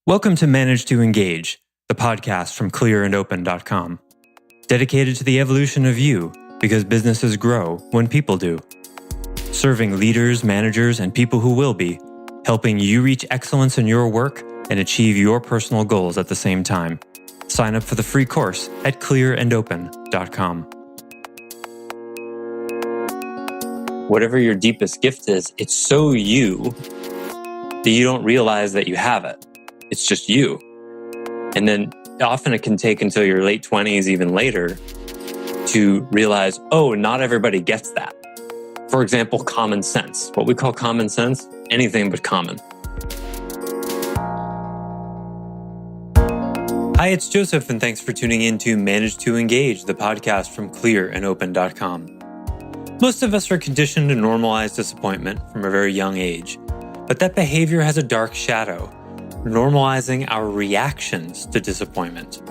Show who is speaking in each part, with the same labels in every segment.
Speaker 1: Welcome to Manage to Engage, the podcast from clearandopen.com. Dedicated to the evolution of you, because businesses grow when people do. Serving leaders, managers, and people who will be, helping you reach excellence in your work and achieve your personal goals at the same time. Sign up for the free course at clearandopen.com. Whatever your deepest gift is, it's so you that you don't realize that you have it. It's just you. And then often it can take until your late 20s, even later, to realize, oh, not everybody gets that. For example, common sense. What we call common sense, anything but common. Hi, it's Joseph, and thanks for tuning in to Manage to Engage, the podcast from clearandopen.com. Most of us are conditioned to normalize disappointment from a very young age, but that behavior has a dark shadow, normalizing our reactions to disappointment.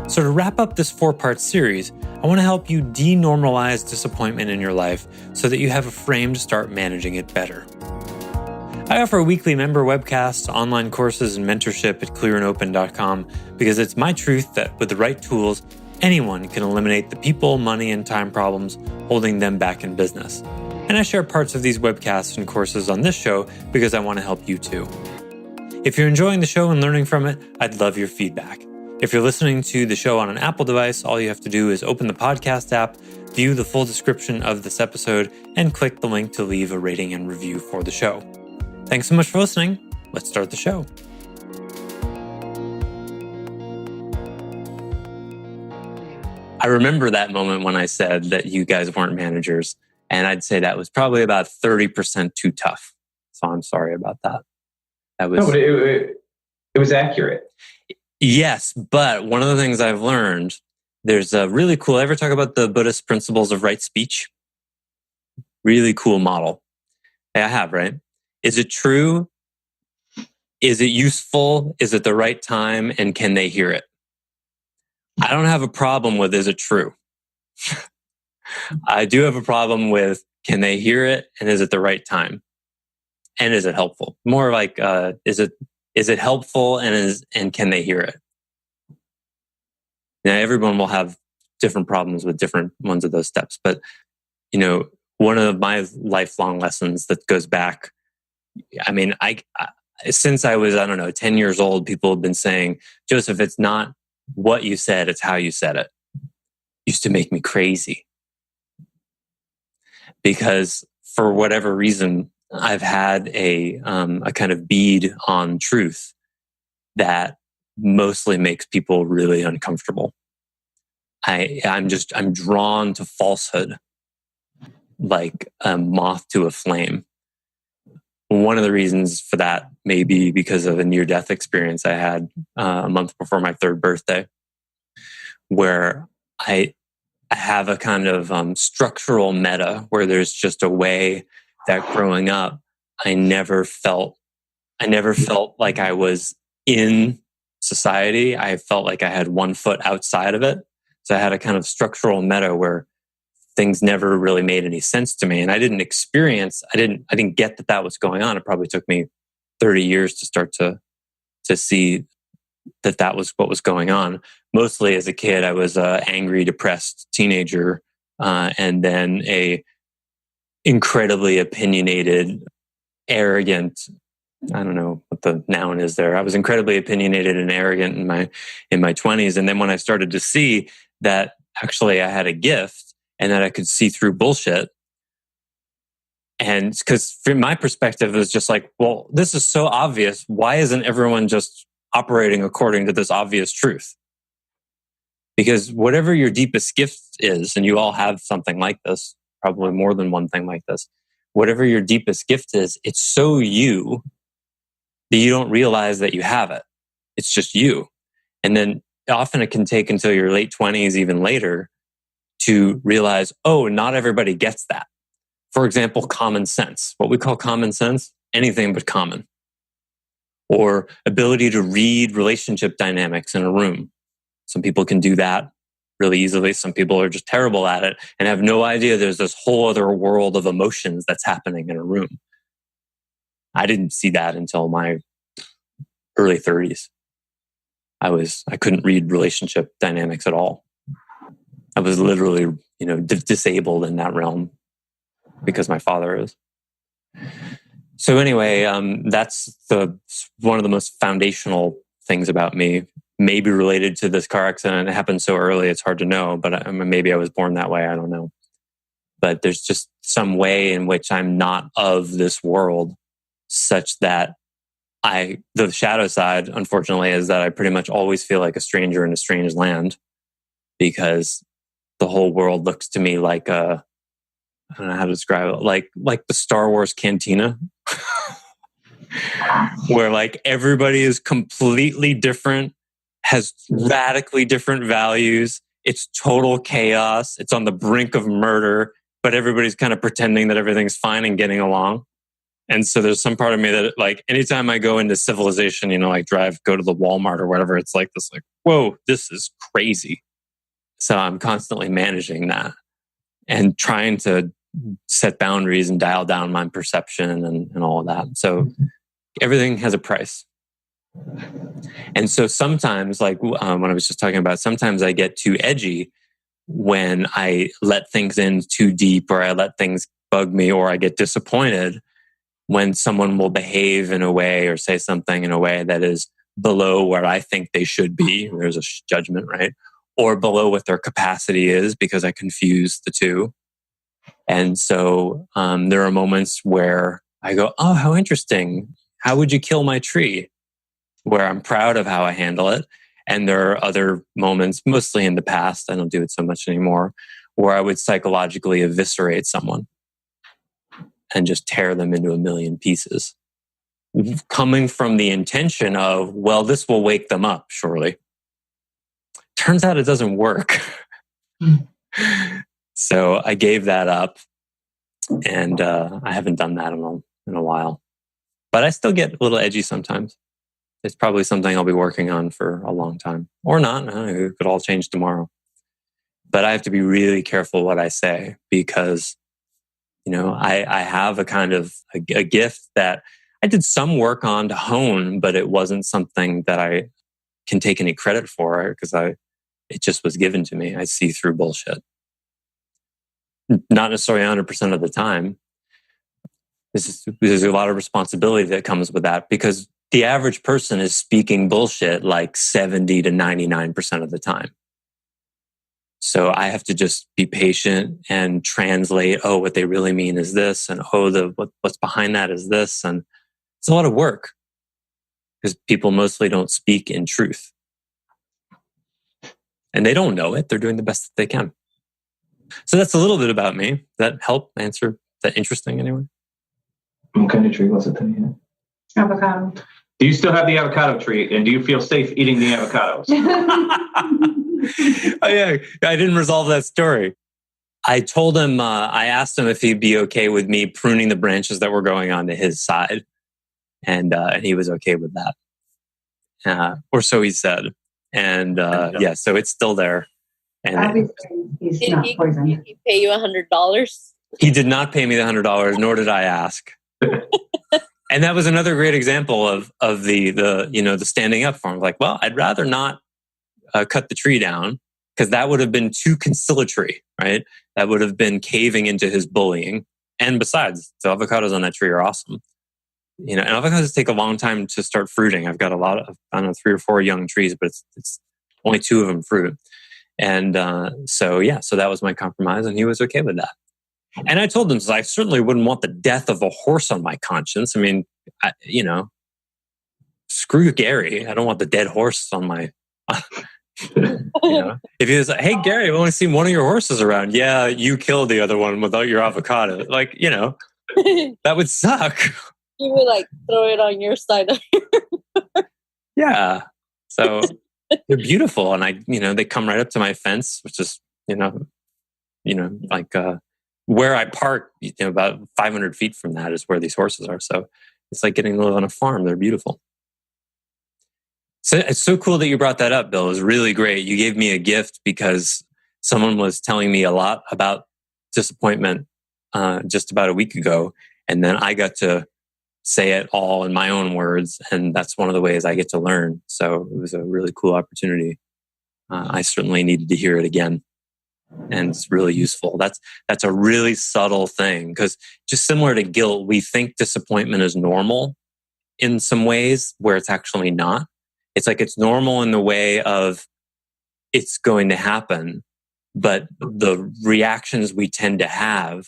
Speaker 1: So to wrap up this 4-part series, I want to help you denormalize disappointment in your life so that you have a frame to start managing it better. I offer weekly member webcasts, online courses, and mentorship at clearandopen.com because it's my truth that with the right tools, anyone can eliminate the people, money, and time problems holding them back in business. And I share parts of these webcasts and courses on this show because I want to help you too. If you're enjoying the show and learning from it, I'd love your feedback. If you're listening to the show on an Apple device, all you have to do is open the podcast app, view the full description of this episode, and click the link to leave a rating and review for the show. Thanks so much for listening. Let's start the show. I remember that moment when I said that you guys weren't managers, and I'd say that was probably about 30% too tough. So I'm sorry about that. That was
Speaker 2: it was accurate.
Speaker 1: Yes, but one of the things I've learned, there's a really cool, ever talk about the Buddhist principles of right speech? Really cool model. I have, right? Is it true? Is it useful? Is it the right time? And can they hear it? I don't have a problem with, is it true? I do have a problem with, can they hear it? And is it the right time? And is it helpful? More like, is it helpful and can they hear it? Now, everyone will have different problems with different ones of those steps. But, one of my lifelong lessons that goes back, since I was, 10 years old, people have been saying, Joseph, it's not what you said, it's how you said it. Used to make me crazy. Because for whatever reason, I've had a kind of bead on truth that mostly makes people really uncomfortable. I'm drawn to falsehood like a moth to a flame. One of the reasons for that may be because of a near-death experience I had a month before my 3rd birthday, where I have a kind of structural meta where there's just a way that growing up, I never felt like I was in society. I felt like I had one foot outside of it. So I had a kind of structural meta where things never really made any sense to me. And I didn't get that was going on. It probably took me 30 years to start to see that was what was going on. Mostly as a kid, I was an angry, depressed teenager, and then a incredibly opinionated, arrogant, I don't know what the noun is there. I was incredibly opinionated and arrogant in my 20s. And then when I started to see that actually I had a gift and that I could see through bullshit, and because from my perspective, it was just like, well, this is so obvious. Why isn't everyone just operating according to this obvious truth? Because whatever your deepest gift is, and you all have something like this, probably more than one thing like this, whatever your deepest gift is, it's so you that you don't realize that you have it. It's just you. And then often it can take until your late 20s, even later, to realize, oh, not everybody gets that. For example, common sense. What we call common sense, anything but common. Or ability to read relationship dynamics in a room. Some people can do that really easily. Some people are just terrible at it and have no idea there's this whole other world of emotions that's happening in a room. I didn't see that until my early 30s. I couldn't read relationship dynamics at all. I was literally, disabled in that realm because my father is. So anyway, that's one of the most foundational things about me. Maybe related to this car accident. It happened so early, it's hard to know. But maybe I was born that way. I don't know. But there's just some way in which I'm not of this world, such that the shadow side, unfortunately, is that I pretty much always feel like a stranger in a strange land, because the whole world looks to me like I don't know how to describe it, like the Star Wars cantina, where like everybody is completely different, has radically different values. It's total chaos. It's on the brink of murder, but everybody's kind of pretending that everything's fine and getting along. And so there's some part of me that, like, anytime I go into civilization, go to the Walmart or whatever, it's like this, like, whoa, this is crazy. So I'm constantly managing that and trying to set boundaries and dial down my perception and all of that. So everything has a price. And so sometimes, like when I was just talking about, sometimes I get too edgy when I let things in too deep, or I let things bug me, or I get disappointed when someone will behave in a way or say something in a way that is below where I think they should be. There's a judgment, right? Or below what their capacity is, because I confuse the two. And so there are moments where I go, oh, how interesting. How would you kill my tree? Where I'm proud of how I handle it. And there are other moments, mostly in the past, I don't do it so much anymore, where I would psychologically eviscerate someone and just tear them into a million pieces, coming from the intention of, well, this will wake them up, surely. Turns out it doesn't work. So I gave that up, and I haven't done that in a while. But I still get a little edgy sometimes. It's probably something I'll be working on for a long time. Or not. It could all change tomorrow. But I have to be really careful what I say, because I have a kind of a gift that I did some work on to hone, but it wasn't something that I can take any credit for, because it just was given to me. I see through bullshit. Not necessarily 100% of the time. There's a lot of responsibility that comes with that, because the average person is speaking bullshit like 70 to 99% of the time. So I have to just be patient and translate, oh, what they really mean is this, and oh, what's behind that is this. And it's a lot of work, because people mostly don't speak in truth. And they don't know it. They're doing the best that they can. So that's a little bit about me. Does that help answer? Is that interesting anyway?
Speaker 2: What kind of tree was it that you had?
Speaker 3: Avocado.
Speaker 2: Do you still have the avocado tree, and do you feel safe eating the avocados?
Speaker 1: Oh yeah, I didn't resolve that story. I told him, I asked him if he'd be okay with me pruning the branches that were going onto his side. And he was okay with that. Or so he said. And yeah, so it's still there. And
Speaker 3: Obviously, he's not poisoned.
Speaker 4: Did he pay you $100?
Speaker 1: He did not pay me the $100, nor did I ask. And that was another great example of the standing up for him. Like, well, I'd rather not cut the tree down, because that would have been too conciliatory, right? That would have been caving into his bullying. And besides, the avocados on that tree are awesome. And avocados take a long time to start fruiting. I've got a lot of, 3 or 4 young trees, but it's only 2 of them fruit. And so that was my compromise, and he was okay with that. And I told him, I certainly wouldn't want the death of a horse on my conscience. I mean, screw Gary. I don't want the dead horse on my... If he was like, hey, Gary, I've only seen one of your horses around. Yeah, you killed the other one without your avocado. Like, that would suck.
Speaker 4: You would like throw it on your side.
Speaker 1: Yeah. So they're beautiful. And they come right up to my fence, which is, like where I park, about 500 feet from that is where these horses are. So it's like getting to live on a farm. They're beautiful. So it's so cool that you brought that up, Bill. It was really great. You gave me a gift, because someone was telling me a lot about disappointment just about a week ago. And then I got to say it all in my own words. And that's one of the ways I get to learn. So it was a really cool opportunity. I certainly needed to hear it again. And it's really useful. That's a really subtle thing, because just similar to guilt, we think disappointment is normal in some ways where it's actually not. It's like it's normal in the way of it's going to happen, but the reactions we tend to have,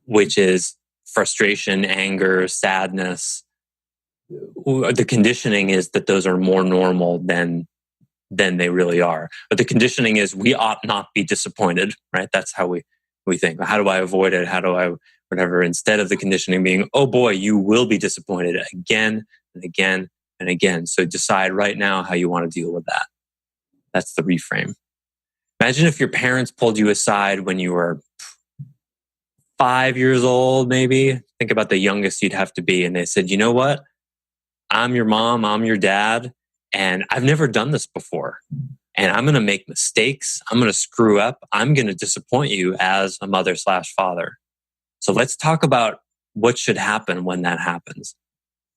Speaker 1: which is frustration, anger, sadness, the conditioning is that those are more normal than they really are. But the conditioning is we ought not be disappointed, right? That's how we think. How do I avoid it? How do I whatever? Instead of the conditioning being, oh boy, you will be disappointed again and again and again. So decide right now how you want to deal with that. That's the reframe. Imagine if your parents pulled you aside when you were 5 years old, maybe. Think about the youngest you'd have to be. And they said, you know what? I'm your mom, I'm your dad, and I've never done this before. And I'm going to make mistakes. I'm going to screw up. I'm going to disappoint you as a mother/father. So let's talk about what should happen when that happens.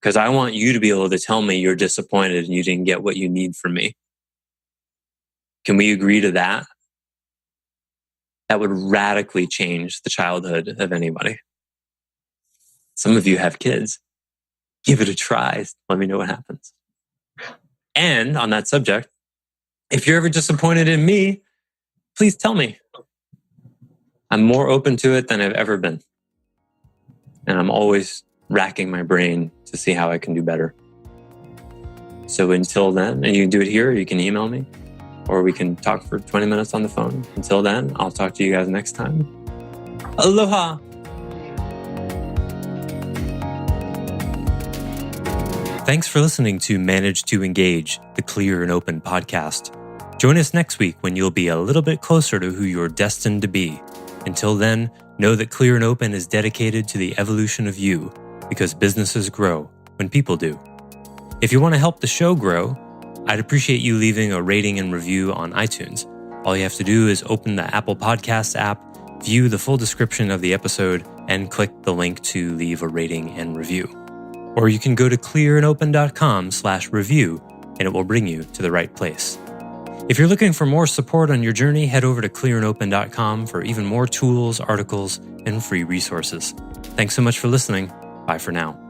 Speaker 1: Because I want you to be able to tell me you're disappointed and you didn't get what you need from me. Can we agree to that? That would radically change the childhood of anybody. Some of you have kids. Give it a try. Let me know what happens. And on that subject, if you're ever disappointed in me, please tell me. I'm more open to it than I've ever been. And I'm always racking my brain to see how I can do better. So until then, and you can do it here, or you can email me, or we can talk for 20 minutes on the phone. Until then, I'll talk to you guys next time. Aloha! Thanks for listening to Manage to Engage, the Clear and Open podcast. Join us next week when you'll be a little bit closer to who you're destined to be. Until then, know that Clear and Open is dedicated to the evolution of you, because businesses grow when people do. If you want to help the show grow, I'd appreciate you leaving a rating and review on iTunes. All you have to do is open the Apple Podcasts app, view the full description of the episode, and click the link to leave a rating and review. Or you can go to clearandopen.com/review and it will bring you to the right place. If you're looking for more support on your journey, head over to clearandopen.com for even more tools, articles, and free resources. Thanks so much for listening. Bye for now.